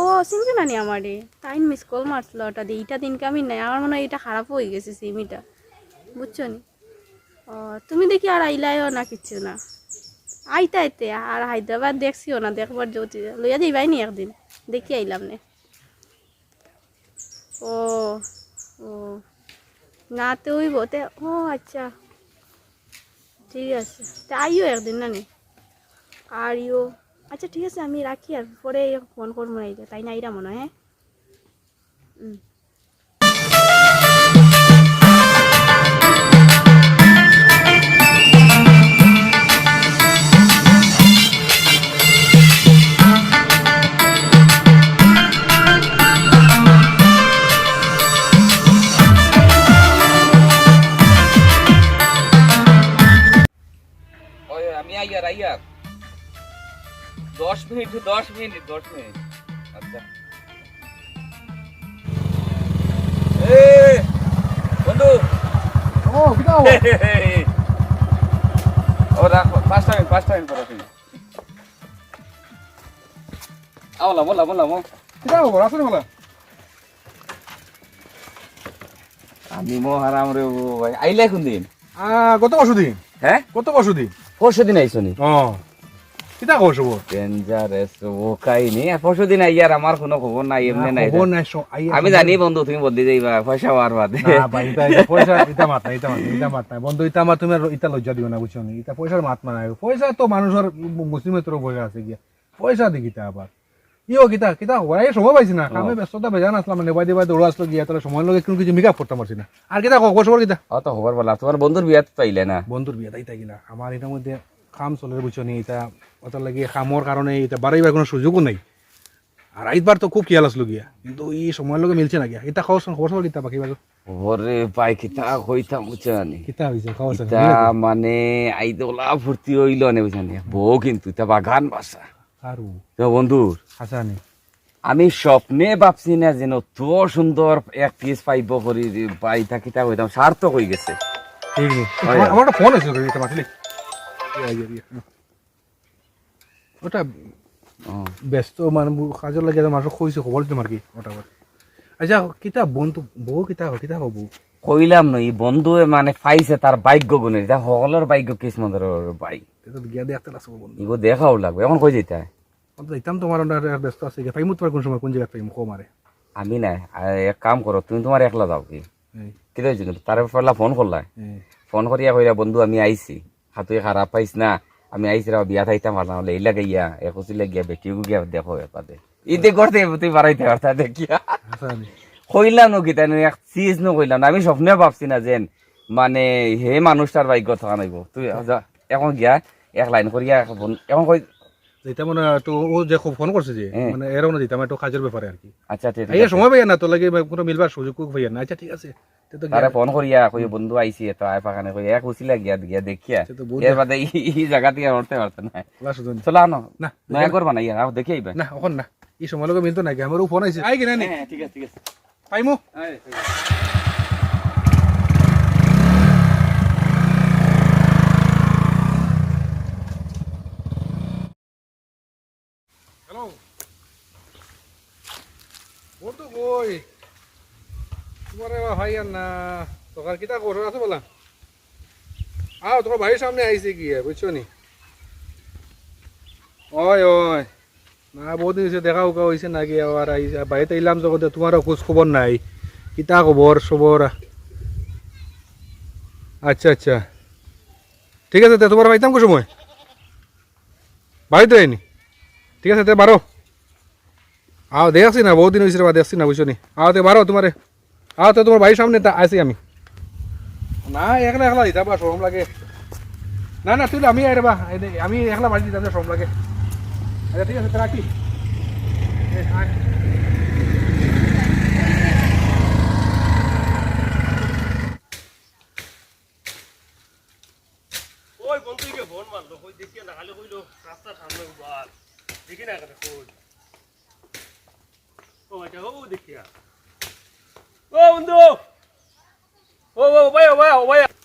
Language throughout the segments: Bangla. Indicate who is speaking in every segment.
Speaker 1: ও চিনছো না নি আমারে তাই মিস কল মারছিল ওটা দিয়ে এইটা দিনকে আমি নাই আমার মনে হয় এটা খারাপ হয়ে গেছে সিমিটা বুঝছো নি ও তুমি দেখি আর আইলাইও না কিচ্ছু না আইতে আইতে আর হায়দ্রাবাদ দেখছিও না দেখবার যদি লইয়া যাইবাই নি একদিন দেখি আইলাম নে ও ও না তো ওই বতে ও আচ্ছা ঠিক আছে তা আইও একদিন না নি আর ইও আচ্ছা ঠিক আছে আমি রাখি আর পরে ফোন করবো আইলে তাই না আইরা মনে হয় হ্যাঁ
Speaker 2: ওই আমি আইয়ার আইয়ার 10 মিনিট 10 মিনিট আচ্ছা এ বন্ধু
Speaker 3: ও কিটা
Speaker 2: ওরা 5 টাইম পরে তুই আওলা বলা
Speaker 3: কিটা খবর আছে বলা
Speaker 2: আমি মহারাম রে ভাই আইলে কোন দিন
Speaker 3: কত বসুদি
Speaker 2: হ্যাঁ
Speaker 3: কত বসুদি
Speaker 2: পরশুদিন আইছনি
Speaker 3: কিটা খবর সব
Speaker 2: ডেঞ্জারাস ও কাহিনী পরশুদিন আইয়ার আমার কোনো খবর নাই এমনি নাই
Speaker 3: খবর নাই
Speaker 2: আমি জানি বন্ধু তুমি বদলি যাইবা পয়সা হওয়ার বাদে
Speaker 3: না ভাই পয়সা ইটা মাত নাই বন্ধু ইটা মাত তুমি ইটা লজ্জা দিও না বুঝছো নি ইটা পয়সার মাত নাই পয়সা তো মানুষের মুসলিমের তোর পয়সা আছে গিয়া পয়সা দি কিটা আবার ইও কিটা ওরাই সময় পাইছি না কামে ব্যস্ততা বেজান আসলাম মানে বাইদে দৌড় আসলো গিয়া তাহলে সময় লগে কোনো কিছু মেকআপ করতে পারছি না আর কিটা খবর কিটা
Speaker 2: অত খবর বলা তোমার বন্ধুর বিয়াত পাইলে না
Speaker 3: বন্ধুর বিয়া তাই কিনা আমার এটার মধ্যে খাম চলে বুঝছো নি এটা ওটার লাগে খামর কারণে এটা বাড়াইবার কোনো সুযোগও নাই আর আইবার তো খুব খেয়াল আসলো গিয়া কিন্তু এই সময়ের লগে মিলছে না গিয়া এটা খবর কিতা বাকি বাজো
Speaker 2: ওরে ভাই কিতা কইতাম বুঝছানি
Speaker 3: কিতা হইছে খবর
Speaker 2: কিতা মানে আইদোলা ভর্তি হইল নে বুঝছানি বউ কিন্তু তা বাগান বাসা
Speaker 3: আরু
Speaker 2: তো বন্ধুর
Speaker 3: হাসানি
Speaker 2: আমি স্বপ্নে ভাবছি না যেন তো সুন্দর এক পিস পাইব করি পাই থাকিতা কইতাম সার্থক হয়ে গেছে
Speaker 3: ঠিক নেই আমার একটা ফোন আছে এটা মাতলি ওটা ব্যস্ত মানে কাজের লাগে মানুষ কইছে খবর তোমার কি ওটা আচ্ছা কিতা বন্ধু বউ কিতা হবো
Speaker 2: কইলাম নই বন্ধু মানে পাইছে তার ভাগ্য গুণে যা সকলের ভাগ্য কিসমতের ভাই
Speaker 3: এটা গিয়া দেখতে লাগছে বন্ধু
Speaker 2: ইগো দেখাও লাগবে এখন কই যেতে
Speaker 3: যাইতাম তোমার ব্যস্ত আছে পাইমু তোমার কোন সময় কোন জায়গায় পাইমু কো মারে
Speaker 2: আমি না এক কাম করো তুমি তোমার একলা যাও কি কি হয়েছে কিন্তু তার পরলা ফোন করলা ফোন করিয়া কইরা বন্ধু আমি আইছি হাতুই খারাপ পাইছ না আমি আইছি রা বিয়া থাইতাম পারলাম হলে এইলা গিয়া একুচিলে গিয়া বেটিও গিয়া দেখো এপাতে ইতে করতে তুই বাড়াইতে পারতা দেখিয়া কইলাম ন গীতা এক চিজ ন কইলাম আমি স্বপ্নে ভাবছি না যেন মানে হে মানুষটার ভাগ্য থাকা নাইব তুই এখন গিয়া এক লাইন করিয়া এখন কই
Speaker 3: যেটা মানে তো ও যে ফোন করছে যে মানে এরও না দিতাম একটু কাজের ব্যাপারে আর কি
Speaker 2: আচ্ছা ঠিক
Speaker 3: আছে সময় পাইয়া না তো লাগে কোনো মিলবার সুযোগ পাইয়া না আচ্ছা ঠিক আছে
Speaker 2: তারে ফোন করিয়া কই বন্ধু আইছি এত আয় পাখানে কই এক উছিলা গিয়া দেখিয়া এর বাদে এই জায়গা থেকে উঠতে পারতে না চলো আনো
Speaker 3: না
Speaker 2: নয়া করবা না ইয়া দেখি আইবা
Speaker 3: না এখন না এই সময় লগে মিলতো নাকি আমারও ফোন আইছে আই কিনা নি
Speaker 2: হ্যাঁ ঠিক আছে
Speaker 3: পাইমু হ্যালো বন্ধু কই তোমার ভাই আর না তোকার কিতা করো আছে বলা আও তোমার ভাইয়ের সামনে আইছে কি বুঝছো নি ওই না বহুত দিন দেখা উকা হয়েছে নাকি আবার আইসে বাড়িতে এলাম যখন তোমারও খোঁজ খবর নাই কিতা খবর সবর আচ্ছা ঠিক আছে তোমার পাইতাম কো সময় বাড়িতে আইনি ঠিক আছে বারো আও দেখছি না বহুত দিন হয়েছে বা দেখছি না বুঝছো নি তে বারো তোমারে তোমার বাড়ির সামনে আইসি আমি না একলা দিতাম বা সরম লাগে না তুই আমি আরে বা আমি একলা বাড়ি দিতাম সরম লাগে আচ্ছা ঠিক আছে রাখি
Speaker 4: ওই বন্ধুকে ফোন মারলো কই দেখি না খালি কইলো রাস্তা সামনে বাস দেখি না কেন কই ও আচ্ছা ও দেখিয়া ও বন্ধু ও ভাই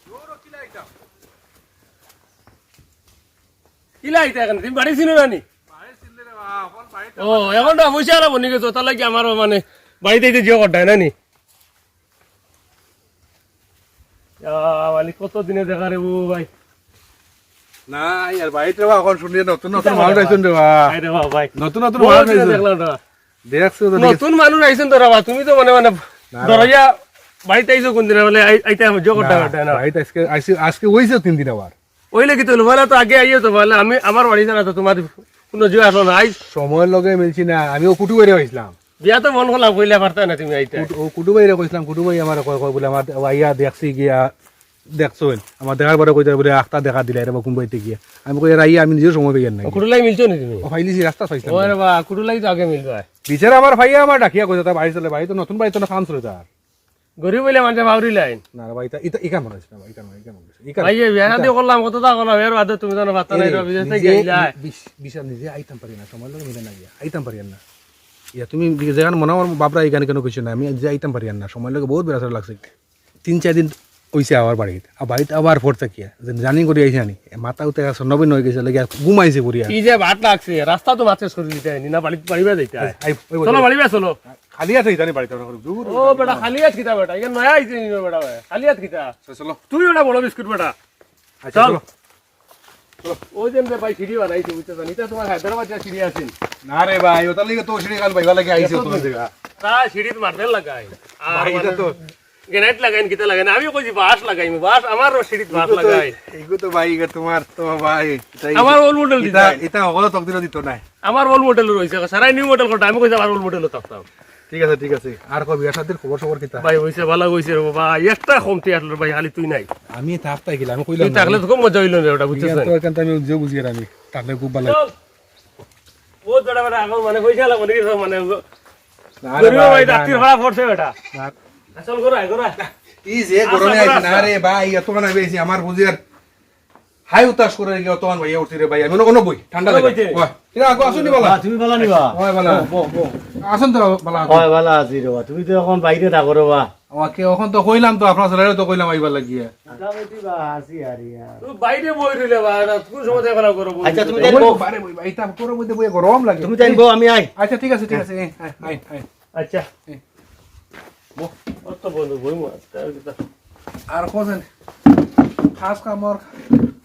Speaker 4: জোরো কিলা আইতা কেন তুমি বাড়ি ছিল না নি বাড়ি ছিল রে ও এখন তো অবশ্যই আর বনি গেছো তাহলে কি আমার মানে বাড়িতে যে জিও করতে না নি মানে কত দিনে দেখা রে ও ভাই
Speaker 3: না আর বাড়িতে বা এখন শুনিয়ে নতুন নতুন মানুষ আইছেন রে বা
Speaker 4: আরে বাবা ভাই
Speaker 3: নতুন নতুন
Speaker 4: বহুত
Speaker 3: মানুষ
Speaker 4: দিনে
Speaker 3: আইছেন
Speaker 4: দেখলাম না
Speaker 3: দেখছো তো
Speaker 4: নতুন মানুষ আইছেন তো রাবা তুমি তো মানে মানে দরজা বাড়িতে আইছো কোন দিনে বলে আইতে জিও করতে পারতে না
Speaker 3: বাড়িতে আজকে আজকে হইছে 3 দিন আবার
Speaker 4: ওইলে কি তো বলে তো আগে আইও তো বলে আমি আমার বাড়ি জানা তো তোমার কোনো জিও আসলো না আই
Speaker 3: সময়ের লগে মিলছি না আমিও কুটু বাইরে হইছিলাম
Speaker 4: বিয়া তো মন করলাম কইলে পারতা না তুমি আইতে
Speaker 3: ও কুটু বাইরে কইছিলাম কুটু ভাই আমার কয় কয় বলে আমার আইয়া দেখছি গিয়া দেখছো আমার দেখার পরে কইতে বলে আখতা দেখা দিলে এরা কোন বাইতে গিয়া আমি কই আইয়া আমি নিজের সময় পেয়ে নাই
Speaker 4: কুটুলাই মিলছো নি তুমি
Speaker 3: ও ফাইলিছি রাস্তা পাইছিলাম
Speaker 4: ওরে বা কুটুলাই তো আগে মিলবে
Speaker 3: বিচার আমার ভাইয়া আমার ডাকিয়া কইতে তা বাড়ি চলে বাড়ি তো নতুন বাড়ি তো না কাম চলে তার
Speaker 4: গরিব বলে মানুষ বাউরি লাইন
Speaker 3: না রে ভাই এটা ইকা মনে হচ্ছে না ভাই ইকা মনে হচ্ছে ইকা
Speaker 4: ভাই বিয়া শাদি করলাম কত টা করলাম এর বাদে তুমি তো বাতা নাই বিদেশ থেকে গেলা
Speaker 3: বিশাল নিজে আইতাম পারি না সময় লগে মিলে না গিয়া আইতাম পারি না ইয়া তুমি যেখানে মনে আমার বাপরা এখানে কেন কইছো না আমি যে আইতাম পারি না সময় লগে বহুত বেড়া লাগছে 3-4 দিন হইছে আবার বাড়িতে আর বাড়িতে আবার ফোরতে কি জানি করে আইছে আনি মাথা উঠে গেছে নবীন হয়ে গেছে লাগে ঘুমাইছে পড়িয়া
Speaker 4: কি যে ভাট লাগছে রাস্তা তো মাছে সরি দিতে নি না বাড়ি বাড়িবে যাইতে চলো বাড়িবে চলো
Speaker 3: খালি আছে জানি বাড়িতে দূর
Speaker 4: ও বেটা খালি হাত কিতা বেটা ইয়া নয়া আইছে নি বেটা খালি হাত কিতা
Speaker 3: চলো
Speaker 4: তুই ওটা বড় বিস্কুট বেটা
Speaker 3: আচ্ছা
Speaker 4: চল
Speaker 3: চলো
Speaker 4: ওই দিন ভাই সিঁড়ি বানাইছে বুঝতে জানি তা তোমার হায়দ্রাবাদ যা সিঁড়ি আছেন
Speaker 3: না রে ভাই ওটার লিগে তো সিঁড়ি কাল ভাইবা লাগে আইছে তো জায়গা
Speaker 4: তা সিঁড়ি মারতে লাগাই আর
Speaker 3: ভাই এটা তো
Speaker 4: গ্রেনাইট লাগাইন কিতা লাগাইন আমি কইছি বাঁশ লাগাইম বাঁশ আমার সিঁড়ি বাঁশ লাগাই
Speaker 3: এইগো তো ভাই তোমার তো ভাই
Speaker 4: আমার ওল মডেল
Speaker 3: এটা
Speaker 4: দিতা
Speaker 3: এটা হলো তকদির দিত না
Speaker 4: আমার ওল মডেল রইছে সারাই নিউ মডেল করতে আমি কইছি আমার ওল মডেল থাকতাম
Speaker 3: ঠিক আছে আর কই বিয়া সাথে খবর কিতা
Speaker 4: ভাই হইছে ভালো হইছে রে বাবা একটা কমতি আসলো ভাই খালি তুই নাই
Speaker 3: আমি থাকতাই গেলাম আমি কইলাম
Speaker 4: তুই থাকলে তো খুব মজা হইলো না ওটা বুঝছিস
Speaker 3: তো এখান আমি যে বুঝি আমি থাকলে খুব ভালো
Speaker 4: ও জড়া বড় আগল মানে কইছে লাগো নাকি মানে
Speaker 3: না রে
Speaker 4: গরিব ভাই ডাক্তার ভাড়া পড়ছে বেটা
Speaker 3: না
Speaker 4: আসল গরাই গরাই
Speaker 3: ই যে গরমে আইছে না রে ভাই এত না বেশি আমার বুঝিয়ার হাই উতাস করে গিয়ে তখন ভাই উঠছি রে ভাই আমি কোনো বই ঠান্ডা লাগে ওই এটা আগো আসুনি বলা
Speaker 5: তুমি ভালো নিবা
Speaker 3: ওই বলা আসুন তো বলা
Speaker 5: হয় ভালো আছি রে তুমি তো এখন বাইরে থাকো রে বা
Speaker 3: ওকে এখন তো কইলাম তো আপনার ছেলেরে তো কইলাম আইবার লাগিয়া
Speaker 4: তুই বাইরে বই রইলে ভাই কোন সময় দেখা করব
Speaker 5: আচ্ছা তুমি
Speaker 3: বই
Speaker 5: যাইবো
Speaker 3: বারে বই এটা পুরো মধ্যে বই গরম লাগে
Speaker 5: তুমি যাইবো আমি আই
Speaker 3: আচ্ছা ঠিক আছে আই
Speaker 4: আচ্ছা অত বন্ধু বই মো
Speaker 3: আর কোন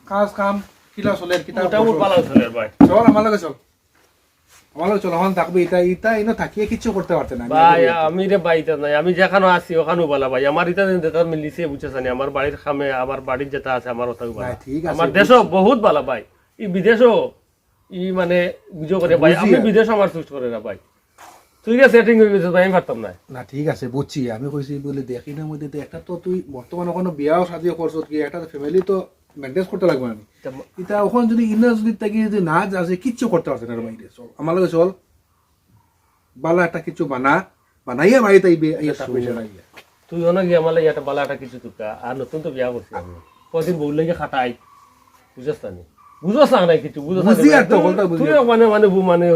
Speaker 3: খাস কাম কিলা চলে কিতা
Speaker 4: মোটামুটি পালাও চলে ভাই
Speaker 3: চল আমার লগে চল এখন থাকবে এটা এনে থাকিয়ে কিচ্ছু করতে পারতে না
Speaker 4: ভাই আমি রে বাইতে নাই আমি যেখানে আছি ওখানেও বলা ভাই আমার এটা যেটা মিলিছে বুঝছেন আমার বাড়ির খামে আমার বাড়ির যেটা আছে আমার ওটাও বলা
Speaker 3: ভাই, ঠিক আছে,
Speaker 4: আমার দেশও বহুত ভালো ভাই ই বিদেশও ই মানে বুঝো করে ভাই আমি বিদেশ আমার চুজ করে না ভাই তুই কে সেটিং হয়ে গেছে ভাই আমি পারতাম না
Speaker 3: না ঠিক আছে বুঝছি আমি কইছি বলে দেখি না মধ্যে তো একটা তো তুই বর্তমানে কোনো বিয়াও শাদিও করছ কি একটা ফ্যামিলি তো মেনটেন করতে লাগবে আমি এটা ওখানে যদি ইনা যদি তাকে যদি না আছে কিচ্ছু করতে পারছে না বাইরে চল আমার লগে চল বালা একটা কিছু বানাইয়া বাড়িতে আইবে
Speaker 4: তুই অনেক গিয়ে আমার লাগে একটা বালাটা কিছু তুকা আর নতুন তো বিয়া করছি আমি কদিন বউ লাগে খাটাই বুঝছ না বুঝছ না কিছু বুঝছ
Speaker 3: বুঝি আর তো বলতা বুঝি
Speaker 4: তুই মানে মানে মানে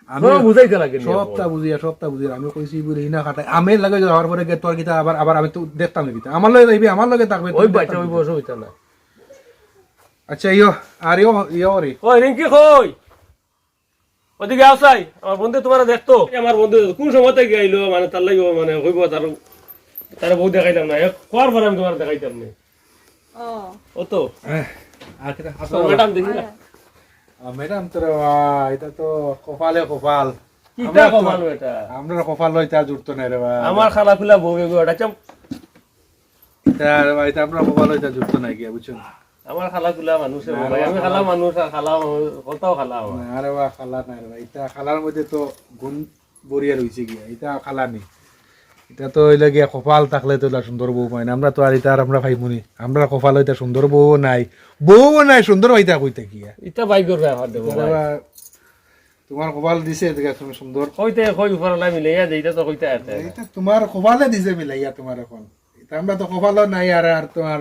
Speaker 3: আমি
Speaker 4: বুঝাইতে লাগে
Speaker 3: সবটা বুঝি আমি কইছি বলে ইনা খাটাই আমের লাগে যাওয়ার পরে তোর কিতা আবার আমি তো দেখতাম না কিতা আমার লগে যাইবে আমার লগে থাকবে
Speaker 4: ওই বাচ্চা ওই বসে হইতা না
Speaker 3: আচ্ছা আর রে
Speaker 4: ওই রিঙ্কি কই ওদিকে আসাই আমার বন্ধু তোমার দেখতো আমার বন্ধু কোন সময় থেকে আইলো মানে তার লাগে মানে হইব তার বউ দেখাইলাম না খোয়ার পরে আমি তোমার দেখাইতাম না ও তো
Speaker 3: আর কিতা
Speaker 4: ম্যাডাম দেখি না
Speaker 3: ম্যাডাম তোর এটা তো কপাল
Speaker 4: কিটা কমাল এটা
Speaker 3: আমরা কপাল লইতা জুড়তো না রে ভাই
Speaker 4: আমার খালা খুলা বউ এগো এটা চাম
Speaker 3: এটা রে ভাই এটা আমরা কপাল লইতা জুড়তো না গিয়া বুঝছো
Speaker 4: আমার খালা খুলা মানুষের ভাই আমি খালা মানুষ আর খালা কলতাও খালা আমার
Speaker 3: আরে বা খালা নাই রে ভাই এটা খালার মধ্যে তো গুণ বরিয়া রইছে গিয়া এটা খালা নেই এটা তো হইলে গিয়া কপাল থাকলে তো সুন্দর বউ পাই না আমরা তো আর এটা আর আমরা ভাইমুনি আমরা কপাল হইতা সুন্দর বউ নাই সুন্দর হইতা কইতা গিয়া
Speaker 4: এটা বাইকের ব্যাপার দেবো ভাই
Speaker 3: তোমার কপাল দিছে তুমি সুন্দর
Speaker 4: কইতে কই উপর লাই মিলাইয়া দেইতা তো কইতে আছে
Speaker 3: এটা তোমার কপালে দিছে মিলাইয়া তোমার এখন এটা আমরা তো কপালও নাই আর তোমার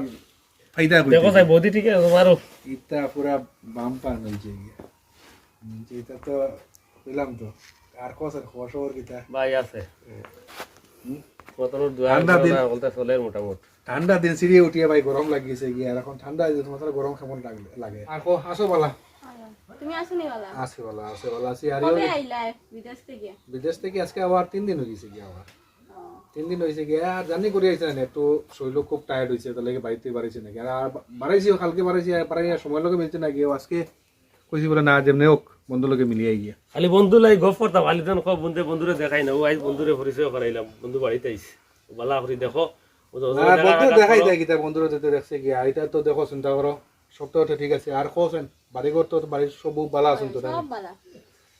Speaker 3: ফায়দা কইতে
Speaker 4: দেখো ভাই বডি ঠিক আছে তোমারও
Speaker 3: এটা পুরা বাম্পার হইছে গিয়া এটা তো কইলাম তো আর কোসের খবর কিটা
Speaker 4: ভাই আছে কতর
Speaker 3: ঠান্ডা দিন।
Speaker 4: দুয়া বলতে চলে মোটামুটি
Speaker 3: ঠান্ডা দিন সিঁড়ি উঠিয়ে ভাই গরম লাগিয়েছে গিয়া আর এখন ঠান্ডা দিন তোমার গরম কেমন লাগে আর আসো বালা
Speaker 1: তুমি আসনি বালা
Speaker 3: আছে ভালো আছি আর
Speaker 1: কবে আইলা বিদেশ থেকে?
Speaker 3: বিদেশ থেকে আজকে আবার 3 দিন হয়ে গেছে কি আবার 3 দিন হয়েছে কি আর জার্নি করে আইছে না একটু শরীর খুব টায়ার্ড হয়েছে তার লাগে বাড়িতে বাড়াইছে নাকি আর বাড়াইছি কালকে বাড়াইছি পারাই সময় লগে মিলছে নাকি আজকে কইছি বলে না যেমনি হোক বন্ধু লগে মিলিয়ে গিয়া
Speaker 4: খালি বন্ধু লাই গপ করতাম খালি তখন কব বন্ধুরে দেখাই না ও আজ বন্ধুরে পরিচয় করাইলাম বন্ধু বাড়িতে আইছে বালা করে দেখো
Speaker 3: আর বন্ধু দেখাই যায় কিতা বন্ধুরা যেতে দেখছে কি আর এটা তো দেখো চিন্তা করো সবটা ঠিক আছে আর কোসেন বাড়ি ঘর তো বাড়ির সব ভালো আছেন তো
Speaker 1: সব বালা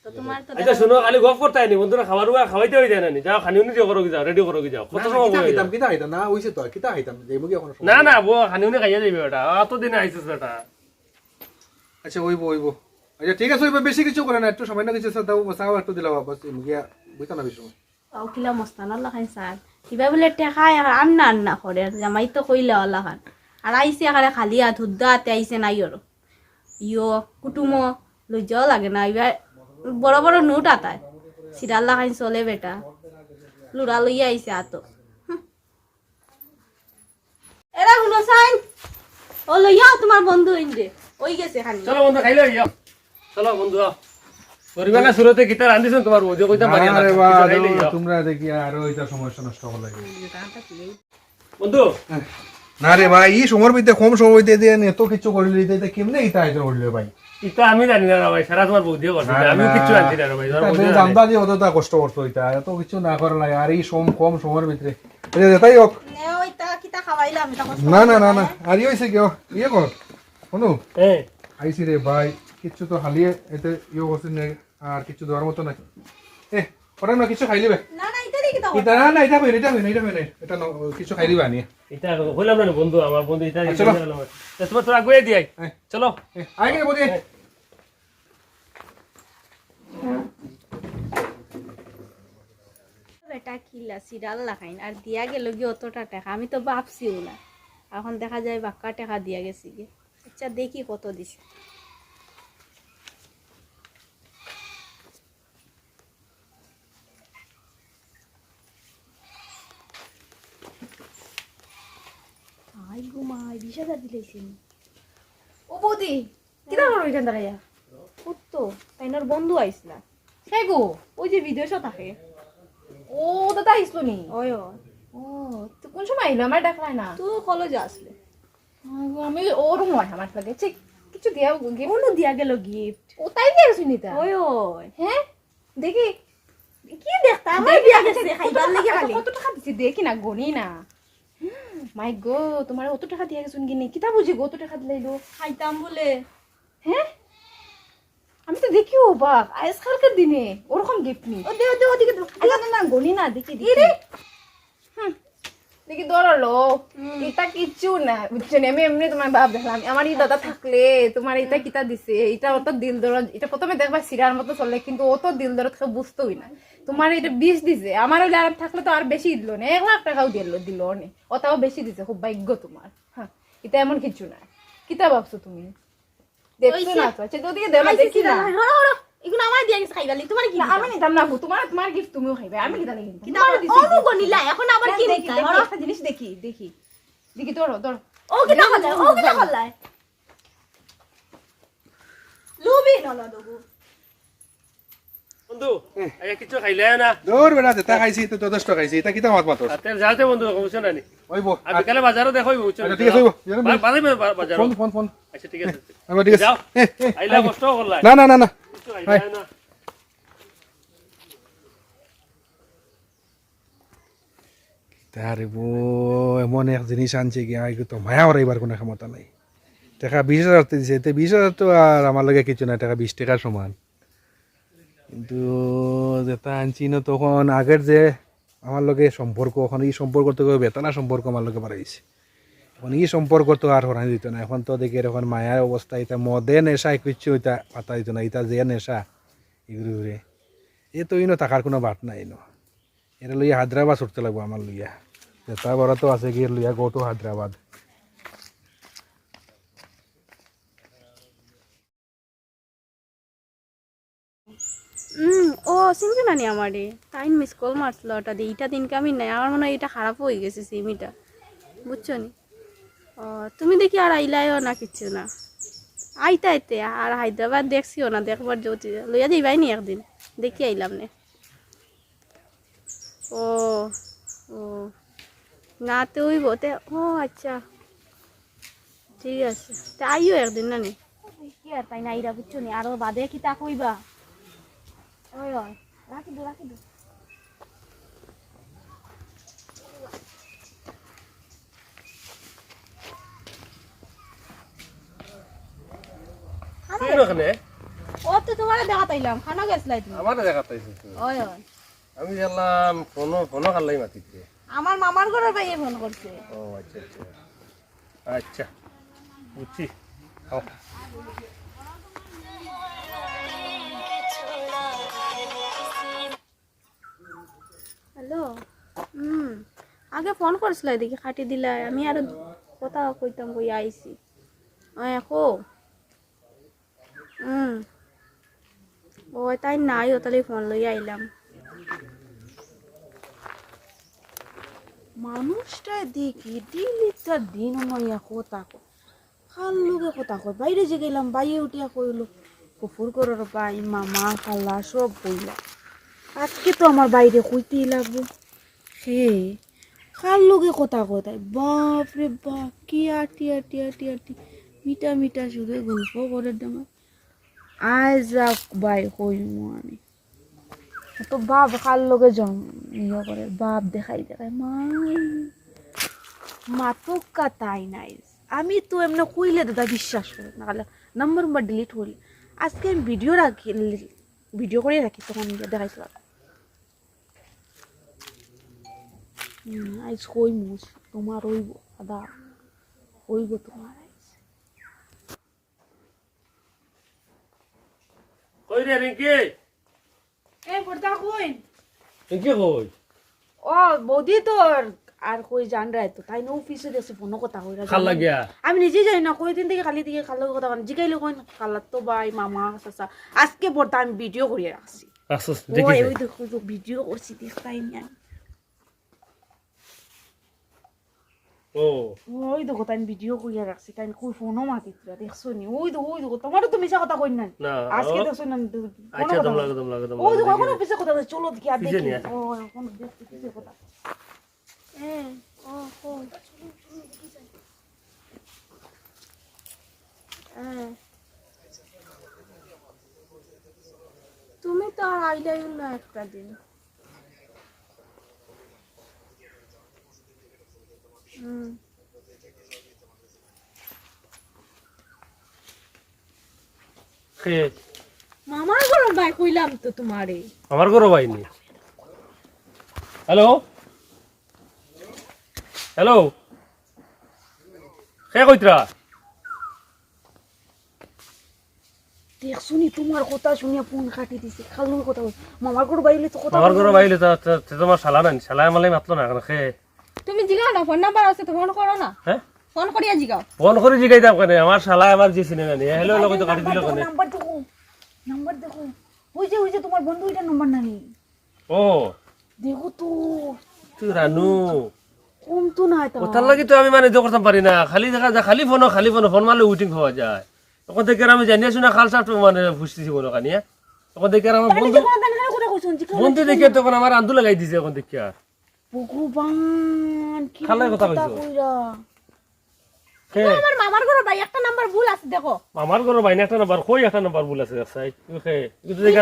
Speaker 1: তো তোমার তো
Speaker 4: আচ্ছা শোনো খালি গপ করতে আইনি বন্ধুরা খাবার খাওয়াইতে হয়ে যায় না নি যাও খানি উনি করো কি যাও রেডি করো কি যাও কত সময় হয়ে যায়
Speaker 3: কিতা হইতাম না হইছে তো কিতা হইতাম দেবো কি এখন
Speaker 4: না না বো খানি উনি খাইয়া যাবে ওটা অত দিনে আইছিস বেটা
Speaker 3: আচ্ছা ওইবো আচ্ছা ঠিক আছে ওইবো বেশি কিছু করে না একটু সময় না কিছু দাও চাও একটু দিলাম বাস গিয়া বুঝতা না বেশি
Speaker 1: কিলা মস্তান আল্লাহ খান স্যার কিবা বলে টেকায় আন্না করে জামাই তো কইলে আল্লাহ খান আর আইসে এখানে খালি হাত হুদ্দাতে আইসে নাই ওর ইয়ো কুটুমো লজ্জাও লাগে না এবার বড় বড় নোট আতায় সিরা আল্লাহ খান চলে বেটা লুড়া লইয়া আইসে আতো এরা শুনো সাইন ও লইয়া তোমার বন্ধু ইন্দে ওই গেছে খালি
Speaker 4: চলো বন্ধু খাইলে যাও চলো বন্ধু গরিবা না সুরতে গিটা রান্ধিছেন তোমার ওই যে কইতাম পারি না
Speaker 3: আরে বাহ তোমরা দেখি আর ওইটা সমস্যা নষ্ট হলো লাগে
Speaker 4: বন্ধু
Speaker 3: না রে ভাই এই সময়ের ভিতরে কম সময় দিয়ে দিয়ে এত কিছু করে দিতে এটা কেমনে এটা আয়োজন করলে ভাই
Speaker 4: এটা আমি জানি না ভাই সারা তোমার বৌদিও করছে আমি কিছু জানি না ভাই
Speaker 3: জানতা যে অতটা কষ্ট করতো এটা এত কিছু না করে লাগে আর এই কম সময়ের ভিতরে এটা তাই হোক
Speaker 1: ওইটা কিতা খাওয়াইলাম এটা
Speaker 3: না না না না আর হয়েছে কি ইয়ে কর শোনো
Speaker 4: হ্যাঁ
Speaker 3: আইসি রে ভাই কিছু তো হালিয়ে এতে ইয়ে করছে না আর কিছু দেওয়ার মতো নাই এ ওরা না কিছু খাই লিবে
Speaker 1: না না এটা দেখি তো
Speaker 3: এটা না এটা হইনি এটা কিছু খাই দিবা নি
Speaker 4: এটা হইলাম না বন্ধু আমার বন্ধু এটা
Speaker 3: চলো।
Speaker 4: তোমার তোরা আগুয়ে দিয়াই
Speaker 3: হ্যাঁ।
Speaker 4: চলো
Speaker 3: আই গে বলি
Speaker 1: বেটা কিলা সিরাল লাগাইন আর দিয়া গেল গিয়ে অতটা টাকা আমি তো ভাবছিও না এখন দেখা যায় বাক্কা টাকা দিয়া গেছি গে আচ্ছা দেখি কত দিছে আই গো মাই 20,000 দিলেছেন
Speaker 6: ও বৌদি কিটা করো এখান দাঁড়াইয়া
Speaker 1: কত তাইনার বন্ধু আইসলা
Speaker 6: হে গো
Speaker 1: ওই যে বিদেশও থাকে
Speaker 6: ও দাদা আইসলো নি
Speaker 1: ওই
Speaker 6: ও তো কোন সময় আইলো আমার ডাকলাই না
Speaker 1: তুই কলেজে আসলে
Speaker 6: আমি ওরম হয় আমার লাগে ঠিক কিছু দিয়া গিফট
Speaker 1: কোনো দিয়া গেল গিফট
Speaker 6: ও তাই দিয়ে গেছো নিতা
Speaker 1: ওই
Speaker 6: হ্যাঁ দেখি
Speaker 1: কি দেখতা আমার দিয়া গেছে খাইবার লাগি খালি
Speaker 6: কত টাকা দিছি দেখি না গনি না মাই গো তোমার অত টাকা দিয়ে গেছুন কিনে কিতা বুঝি গো অত টাকা দিলাইলো
Speaker 1: খাইতাম বলে
Speaker 6: হ্যাঁ আমি তো দেখি ও বাক আজকালকার দিনে ওরকম গিফট নি
Speaker 1: ও দেও দেও দিকে
Speaker 6: আচ্ছা না গনি না দেখি দেখি দেখি দৌড়ালো এটা কিচ্ছু না বুঝছো আমি এমনি তোমার ভাব দেখলাম আমার এই দাদা থাকলে তোমার এটা কিতা দিছে এটা অত দিল দরদ এটা প্রথমে দেখবা সিরার মতো চলে কিন্তু অত দিল দরদ বুঝতেই না তোমার এটা 20 দিছে আমার ওই আরাম থাকলে তো আর বেশি দিল না 1 লাখ টাকাও দিল অনেক ওটাও বেশি দিছে খুব ভাগ্য তোমার হ্যাঁ এটা এমন কিছু না কিতা ভাবছো তুমি দেখছো না তো আচ্ছা ওদিকে দেও না দেখি না
Speaker 1: এগুলো আমার দিয়া গেছে খাইবার লাগি তোমার কি
Speaker 6: না, আমি নিতাম না তোমার গিফট তুমিও খাইবে আমি কিতা লাগি
Speaker 1: কিন্তু অনুগো নিলা এখন আবার কি
Speaker 6: দেখি
Speaker 1: নিতা
Speaker 6: দেখি, একটা জিনিস দেখি দেখি দেখি দৌড়ো
Speaker 1: ও কি টাকা দেয় ও কি টাকা দেয় লুবি নলা দগু
Speaker 4: বন্ধু আয়া কিছু খাইলে না
Speaker 3: দৌড় বেড়া যেটা খাইছি তো যথেষ্ট খাইছি এটা কিতা মাত মাতো
Speaker 4: আতে যাতে বন্ধু কমিশন আনি
Speaker 3: ওইবো
Speaker 4: আর বিকালে বাজারও দেখো বুঝছো
Speaker 3: আচ্ছা, ঠিক আছে, হইবো।
Speaker 4: বাজারে বাজার
Speaker 3: ফোন
Speaker 4: আচ্ছা ঠিক আছে
Speaker 3: আমার ঠিক আছে
Speaker 4: যাও
Speaker 3: এ, এ,
Speaker 4: আইলা কষ্ট করলাই
Speaker 3: না না না না
Speaker 4: কিছু খাইলে না
Speaker 3: তারে বো এমন এক জিনিস আনছে কি আই তো মায়া ওরাইবার কোনো ক্ষমতা নাই টাকা 20,000 দিছে তে 20,000 তো আর আমার লগে কিছু না টাকা 20 টাকার সমান কিন্তু যেটা আনছি না তখন আগের যে আমার লগে সম্পর্ক এখন এই সম্পর্ক তো বেতনা সম্পর্ক আমার লগে বাড়াইছে এখন এই সম্পর্ক তো আর হরাই দিত না এখন তো দেখি এখন মায়ার অবস্থা এটা মদে নেশা কিছু এটা পাতা দিত না এটা যে নেশা এগুলো ঘুরে এ তো ইনো টাকার কোনো বাট নাই ন এটা লইয়া হায়দ্রাবাদ ছুটতে লাগবো আমার লইয়া যেটা বড় তো আছে গিয়ে লইয়া গো তো হায়দ্রাবাদ
Speaker 1: ও চিনছো না নি আমারে তাইন মিস কল মারছিল ওটা দিয়ে এইটা দিন কামি নাই আমার মনে হয় এটা খারাপ হয়ে গেছে সিমিটা বুঝছো নি ও তুমি দেখি আর আইলাইও না কিচ্ছু না আইতে আইতে আর হায়দ্রাবাদ দেখছিও না, দেখবার যদি লইয়া যাইবাই নি একদিন, দেখি আইলাম নে। ও ও না তো ওই বতে, ও আচ্ছা ঠিক আছে, তা আইও একদিন না নি।
Speaker 7: কি আর তাই না আইরা বুঝছো নি, আরো বাদে কি তা কইবা। ওই ওই রাখি দো রাখি দো।
Speaker 4: কেন ওখানে
Speaker 1: ও তো তোমার দেখা পাইলাম, খানা গেছলাই তুমি।
Speaker 4: আমার দেখা পাইছিস তুই?
Speaker 1: ওই ওই
Speaker 4: আমি গেলাম ফোনও খাল্লাই মাতিতে।
Speaker 1: আমার মামার ঘরের ভাইয়ে ফোন করছে।
Speaker 4: ও আচ্ছা আচ্ছা আচ্ছা বুঝছি। খাও।
Speaker 1: হ্যালো, আগে ফোন করছিল দেখি খাটি দিলা, আমি আর কথা কইতাম কই আইছি। কো ও তাই নাই, ও তাহলে ফোন লই আইলাম।
Speaker 7: মানুষটা দেখি দিল্লিটা দিন নইয়া কথা কয়, খাল লোকে কথা কয়। বাইরে যে গেলাম বাইরে উঠিয়া কইলো কুফুর করার ভাই মামা খালা সব কইলা। আজকে তো আমার বাইরে কইতেই লাগবো। হে খাল লোকে কথা কথায়, বাপ রে বাপ, কি আটি আটি আটি আটি মিটা মিটা সুরে গল্প করে দেমা। আজ যাক বাই কইমু আমি তো বাপ খাল লোকে ইয়ে করে, বাপ দেখাই দেখায় মাতকা তাই নাই। আমি তো এমনি কইলে দাদা বিশ্বাস করে না, নাম্বার ডিলিট হইলে আজকে আমি ভিডিও রাখি, ভিডিও করে রাখি, তখন দেখাইতে পারবো। আজ কই মুস তোমার হইব দাদা, হইব তোমার আইজ।
Speaker 4: কই রে রিঙ্কি?
Speaker 7: এই পড়তা কই?
Speaker 4: রিঙ্কি কই?
Speaker 7: ও বৌদি তোর আর কই জান রায় তো তাই না অফিসে গেছে ফোন কথা কইরা।
Speaker 4: খাল লাগিয়া
Speaker 7: আমি নিজে জানি না কই দিন থেকে খালি দিকে খালার কথা কান জিগাইলে কই খালার তো ভাই মামা চাচা। আজকে পড়তা আমি ভিডিও করিয়া রাখছি।
Speaker 4: আসস
Speaker 7: ওই
Speaker 4: দেখিস
Speaker 7: ওই দেখো তো ভিডিও করছি দেখতাই নি আমি।
Speaker 4: ও
Speaker 7: ওই দেখো তাই ভিডিও করিয়া রাখছি, তাই কই ফোনও মাতিছিল দেখছো নি। ওই দেখো তোমারও তো মিছা কথা কই না
Speaker 4: না
Speaker 7: আজকে দেখছো না।
Speaker 4: আচ্ছা দম লাগো দম লাগো দম
Speaker 7: ওই দেখো
Speaker 4: লাগো
Speaker 7: এখন পিছে কথা বলছে, চলো দেখি আর
Speaker 4: পিছে
Speaker 7: দেখি।
Speaker 4: নিয়ে।
Speaker 7: ও এখন দেখছি পিছে কথা।
Speaker 1: তুমি তো আর আইলাই না একটা দিন।
Speaker 4: খে
Speaker 1: মামার ঘরের ভাই কইলাম তো তোমারে।
Speaker 4: আমার ঘরও বাইনি। হ্যালো হ্যালো খে কইতরা?
Speaker 7: দেখছো নি তোমার কথা শুনিয়া ফোন কাটি দিছে, খালুর কথা বল। মামার ঘর বাইলে তো কথা
Speaker 4: আমার ঘরও বাইলে তো তোমার শালা নাই, শালা আমালাই মাতলো না এখন। খে
Speaker 1: তুমি জিগাও না, ফোন নাম্বার আছে তো ফোন করো না,
Speaker 4: হ্যাঁ
Speaker 1: ফোন করিয়া জিগাও।
Speaker 4: ফোন করে জিগাইতাম কেন? আমার শালা আমার যে সিনেমা নিয়ে হ্যালো হ্যালো কইতো কাটি দিল কেন?
Speaker 7: নাম্বার দেখো, নাম্বার দেখো। ওই যে তোমার বন্ধু এটা নাম্বার নানি
Speaker 4: ও
Speaker 7: দেখো তো,
Speaker 4: তুই রানু
Speaker 7: কম তো না এটা।
Speaker 4: ওটার লাগি তো আমি মানে করতে পারি না। খালি দেখা যায় খালি ফোন ফোন মারলে উইটিং হওয়া যায়। তখন থেকে আমি জানিয়ে শুনে খাল সাপ মানে ফুসতেছি কোনো কানিয়া। তখন থেকে আমার বন্ধু বন্ধু দেখে তখন আমার আন্দু লাগাই দিছে। এখন দেখি আর
Speaker 7: ভগবান কি
Speaker 4: খালার কথা কইছো?
Speaker 7: কইরা
Speaker 4: খে
Speaker 1: আমার মামার ঘরের ভাই একটা নাম্বার ভুল আছে দেখো।
Speaker 4: আমার ঘরে বাইনে একটা নাম্বার কই একটা নাম্বার ভুল আছে সাই। খে কিন্তু দেখা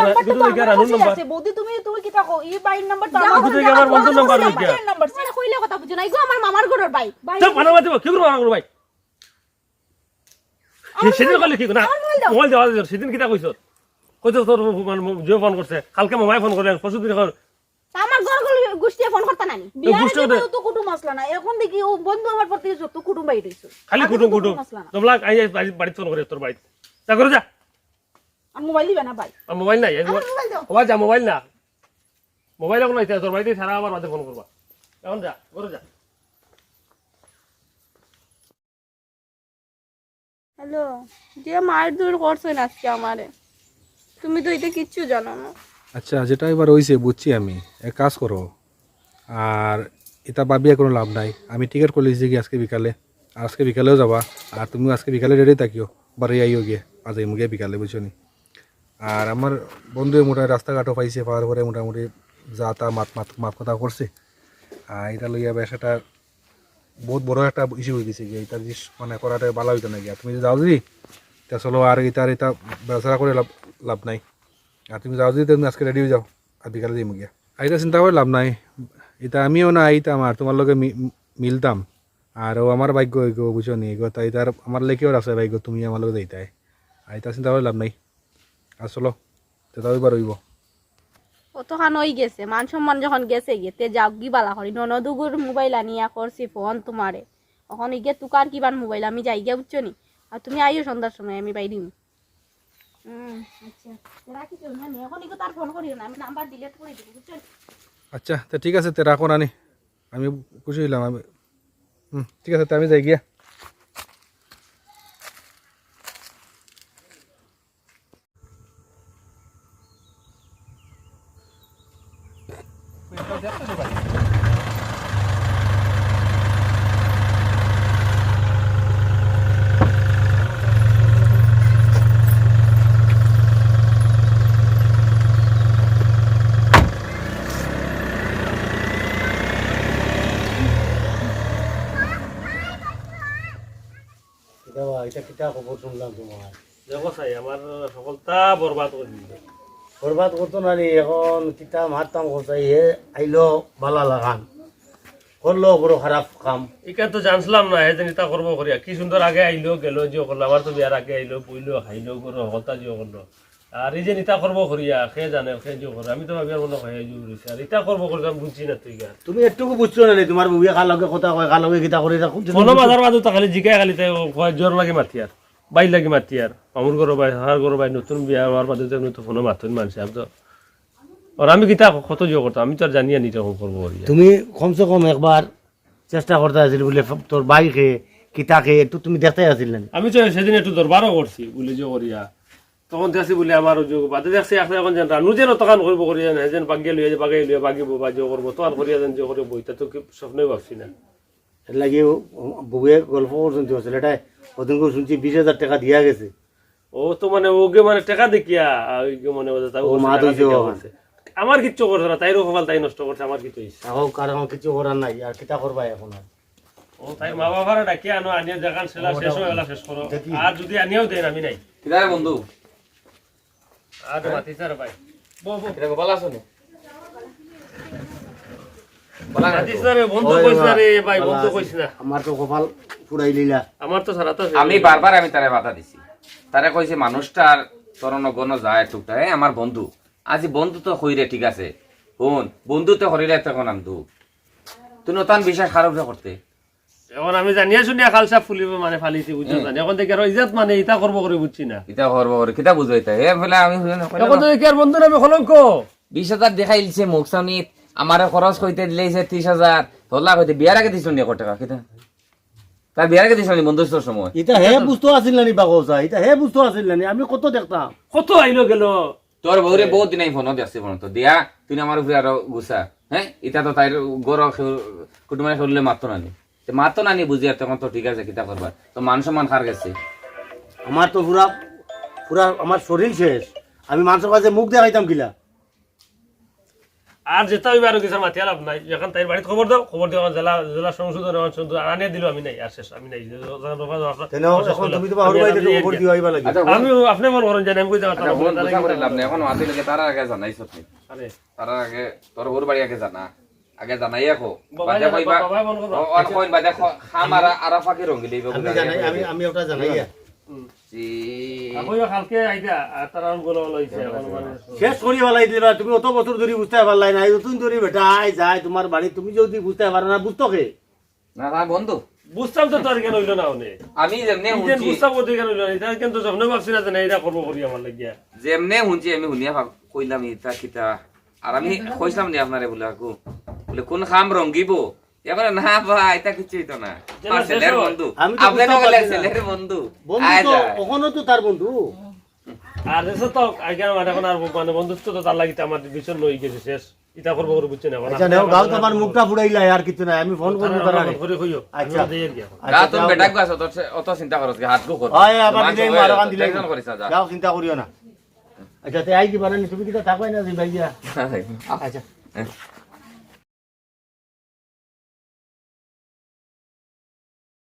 Speaker 4: রানুর নাম্বার
Speaker 7: বৌদি তুমি কি থাকো এই বাইর নাম্বার তো
Speaker 4: কিন্তু দেখা আমার বন্ধুর নাম্বার লইয়া
Speaker 7: নাম্বার
Speaker 1: মানে কইলে কথা বুঝো না, গো আমার মামার ঘরের ভাই।
Speaker 4: সব বানাবা দেব কি করব আমার ভাই? সেদিন কইলে কি না মোবাইল দেওয়া সেদিন কিটা কইছ? কইতো তোর যে ফোন করছে কালকে মোবাইল ফোন করে পরশুদিন এখন
Speaker 1: আমার ঘর গুষ্টিয়ে ফোন করতে নানি।
Speaker 7: বিয়ার তো কুটুম আসলা না, এখন দেখি ও বন্ধু আমার প্রতি যত কুটুম বাইরে হইছে।
Speaker 4: খালি কুটুম তোমরা আই বাড়িতে ফোন করে তোর বাড়িতে যা করে যা।
Speaker 7: আর মোবাইল দিবে না ভাই?
Speaker 4: আর মোবাইল নাই
Speaker 7: মোবাইল দাও।
Speaker 4: ও যা মোবাইল না, মোবাইল এখন নাই তোর বাড়িতে সারা আবার বাদে ফোন করবা। এখন যা করে যা।
Speaker 1: হ্যালো, যে মায়ের দূর করছো না আজকে আমারে, তুমি তো এটা কিচ্ছু জানো না।
Speaker 3: আচ্ছা যেটা এবার হয়েছে বুঝছি আমি, এক কাজ করো আর এটা ভাবিয়া কোনো লাভ নাই। আমি টিকিট করে লিখছি কি আজকে বিকালে, আজকে বিকালেও যাবা আর তুমিও আজকে বিকালে রেডি থাকিও। বাড়ি আইও গিয়ে আজ এই মুগে বিকালে বুঝছো নি। আর আমার বন্ধু মোটামুটি রাস্তাঘাটও পাইছে, পাওয়ার পরে মোটামুটি যা তা মাত কথা করছে। আর এটা লইয়া বেশ একটা বহুত বড় একটা ইস্যু হয়ে গেছে গিয়ে, এটা জিনিস মানে করাটা ভালো হইতো না গিয়া। তুমি যদি যাও যদি তা চলো, আর এটা ব্যবসা করে লাভ নাই। আর তুমি যাও যদি তুমি আজকে রেডি হয়ে যাও, আর বিকালে দিই গিয়া। আর এটা চিন্তা করে লাভ নাই, এটা আমিও না আইতাম আর তোমার লগে মিলতাম। আর ও আমার ভাগ্য এগো বুঝো নি, এগো তাই তার আমার লেখেও আছে ভাগ্য, তুমি আমার লগে যাইতাই। আর এটা চিন্তা করে লাভ নাই। আর চলো তেতাও এবার হইব।
Speaker 1: কতখান হয়ে গেছে, মান সম্মান যখন গেছে গিয়ে তে যাও কি বালা করি ননদুগুর মোবাইল আনিয়া করছি ফোন তোমারে, এখন ইগে তুকার কিবান মোবাইল আমি যাই গিয়া বুঝছো নি। আর তুমি আইও সন্ধ্যার সময়, আমি বাইরে আচ্ছা রাখি তো না, এখন ইগো তার ফোন করিও না, আমি নাম্বার ডিলিট করে দিব বুঝছো।
Speaker 3: আচ্ছা তো ঠিক আছে, তে রাখো নানি, আমি খুশি হইলাম। আমি ঠিক আছে, তো আমি যাই গিয়া।
Speaker 5: এটা কিতা খবর শুনলাম তোমার?
Speaker 4: দেখো চাই আমার সকলটা বরবাদ করে দিল।
Speaker 5: বরবাদ করতো না রে, এখন কিতা মারতাম করতাই হে আইলো বালা লাগান করলো বড় খারাপ কাম।
Speaker 4: এখানে তো জানছিলাম না এজন এটা করবো করিয়া, কি সুন্দর আগে আইলো গেলো জিও করলো, আমার তো বিয়ার আগে আইলো বইলো খাইলো করো হতা জিও করলো। আর এই যে ইটা করবো করিয়া সে জানে সে জিও করে, আমি তো ভাবি আর মনে হয় জিও করেছি। আর ইটা করবো করি আমি বুঝছি না তুই গা।
Speaker 5: তুমি একটুকু বুঝছো না রে, তোমার বউয়ে কার লগে কথা কয়, কার লগে কিতা করে
Speaker 4: কোনো বাজার বাজু তা খালি জিকাই খালি তাই জ্বর লাগে মাতি আর বাইর লাগে মাতি আর আমার ঘর বাই হার ঘর বাই নতুন বিয়া হওয়ার বাদে তো ফোনে মাতুন মানুষ আর তো। আর আমি কিতা কত জিও করতাম, আমি তো আর জানিয়া নিতে করবো করিয়া।
Speaker 5: তুমি কমসে কম একবার চেষ্টা করতে আছিল বলে তোর বাইকে কিতাকে একটু তুমি দেখতে আসিল না?
Speaker 4: আমি তো সেদিন একটু দরবারও করছি বলে জিও করিয়া, তখন দেখছি বলে আমার বাদে দেখছি এখন যেন রানু যেন তখন করবো করিয়া না, যেন বাগিয়ে লইয়া যে বাগাই লইয়া বাগিব বা জিও করবো তখন করিয়া যেন জিও করবো, এটা তো স্বপ্নই ভাবছি না।
Speaker 5: এর লাগে বউয়ে গল্প করছেন ছেলেটাই ওদিন করে শুনছি 20,000 টাকা দিয়া গেছে।
Speaker 4: ও তো মানে ওকে মানে টাকা দেখিয়া মানে
Speaker 5: ও মা দইছে
Speaker 4: আমার কিচ্ছু করছে না, তাইরও কপাল তাই নষ্ট করছে, আমার কিছু হয়েছে।
Speaker 5: এখন কারণ কিছু করার নাই, আর কিতা করবা এখন? আর
Speaker 4: ও তাই মা বাবারা ডাকিয়া আনো, আনিয়া দেখান সেলা শেষ হয়ে গেলা শেষ করো। আর যদি আনিয়াও দেন আমি নাই
Speaker 2: কিদারে বন্ধু
Speaker 4: আর মাতি স্যার ভাই
Speaker 2: এটা ভালো আছো নি?
Speaker 4: মাতি স্যার বন্ধু কইছ না রে ভাই, বন্ধু কইছ না।
Speaker 5: আমার তো কপাল পুরাই লিলা।
Speaker 4: আমার তো সারা তো
Speaker 2: আমি বারবার আমি তারে বাধা দিছি, তারে কইছে মানুষটার তরণ গণ যায় টুকটা, আমার বন্ধু আজি বন্ধু তো হইরে ঠিক আছে, শুন বন্ধু তো হরিলে তখন আমি তুই নতুন বিশ্বাস খারাপ করতে।
Speaker 4: এখন আমি জানিয়া শুনিয়া খালসা ফুলিব মানে ফালিছি বুঝছো জানি, এখন থেকে আর ইজ্জত মানে ইটা করবো করে বুঝছি না।
Speaker 2: কিতা করবো কিতা বুঝবো এটা এ ফেলে আমি
Speaker 4: এখন তো কি আর বন্ধু নামে কলঙ্ক।
Speaker 2: 20,000 দেখাইছে মুখ সামনিত, আমার খরচ কইতে দিলেছে 30,000, তোলা কইতে বিয়ার আগে দিছ নি কত টাকা কিতা তার বিয়ার আগে দিছ নি বন্ধুত্বর সময়?
Speaker 5: এটা হে বুঝতো আসিল না নি বাগোসা, এটা হে বুঝতো আসিল না নি, আমি কত দেখতাম।
Speaker 4: কত আইলো গেল
Speaker 2: তোর বউরে বহুত দিন ফোন দেখছি ফোন তো দিয়া তুই আমার উপরে আরো গুছা। হ্যাঁ এটা তো তাই গর কুটুমায় করলে মারতো নানি, মারতো নানি বুঝি আর তখন তো ঠিক আছে কিতা করবার, তো মান সম্মান খার গেছে।
Speaker 5: আমার তো পুরা পুরা আমার শরীর শেষ, আমি মানুষের কাছে মুখ দেখাইতাম কিলা।
Speaker 4: আর যেতে হইবে আরো কিছু মাতি লাভ নাই, যখন তাই বাড়িতে খবর দাও, খবর দিয়ে জেলা জেলা সংশোধন আনিয়ে দিল, আমি নাই আর শেষ, আমি নাই।
Speaker 5: এখন তুমি তো বাহুর বাড়িতে খবর দিয়ে আইবা লাগে।
Speaker 4: আমি আপনি মনে করেন জানি আমি কই যাওয়া
Speaker 2: লাভ নেই, এখন মাতি লাগে তার আগে জানাইছ তুই, তার আগে তোর বউর বাড়ি আগে জানা, আগে জানাই রাখো বাদে কইবা আর কইন বাদে খাম আর আরাফাকে রঙ্গি লইব।
Speaker 5: আমি জানাই, আমি ওটা জানাই শেষ করি বলাই দিবা। তুমি অত বছর ধরে বুঝতে পারলাই না, নতুন ধরে বেটা আয় যায় তোমার বাড়ি, তুমি যদি বুঝতে পারো না বুঝতো কে
Speaker 2: না না বন্ধু
Speaker 4: বুঝতাম তো তোর কেন হইল না,
Speaker 2: আমি যেমনে হুনছি
Speaker 4: বুঝতাম বলতে কেন হইল না, এটা কিন্তু স্বপ্ন ভাবছি না যে এটা করবো করি আমার লাগিয়া,
Speaker 2: যেমনে হুনছি আমি হুনিয়া কইলাম ইতা কিতা, আর আমি কইছিলাম নি আপনারে বলে আকু বলে কোন খাম রঙ্গিব, এবারে না ভাই এটা কিছু হইতো না, ছেলের বন্ধু আপনারা বলে ছেলের বন্ধু
Speaker 5: বন্ধু তো ওখানে তো তার বন্ধু।
Speaker 4: আর এসে তো আগে আমার এখন আর মানে বন্ধুত্ব তো তার লাগিতে আমার ভীষণ লই গেছে শেষ। ইটা করবো করে বুঝছেন এখন
Speaker 5: আচ্ছা নেও গাও তোমার মুখটা ফুড়াইলা আর কিছু নাই আমি ফোন করবো তার আগে
Speaker 4: করে কইও
Speaker 5: আচ্ছা।
Speaker 4: আচ্ছা দেই গিয়া
Speaker 2: যা তুমি বেটাক গাছ অত চিন্তা করছ কি হাত গো কর
Speaker 5: হয় আবার দিলে মারো কান দিলে
Speaker 2: টেনশন করিস না যা
Speaker 5: যাও চিন্তা করিও না আচ্ছা তে আই কি পারেন তুমি কি থাকো না ভাইয়া আচ্ছা
Speaker 2: হ্যাঁ।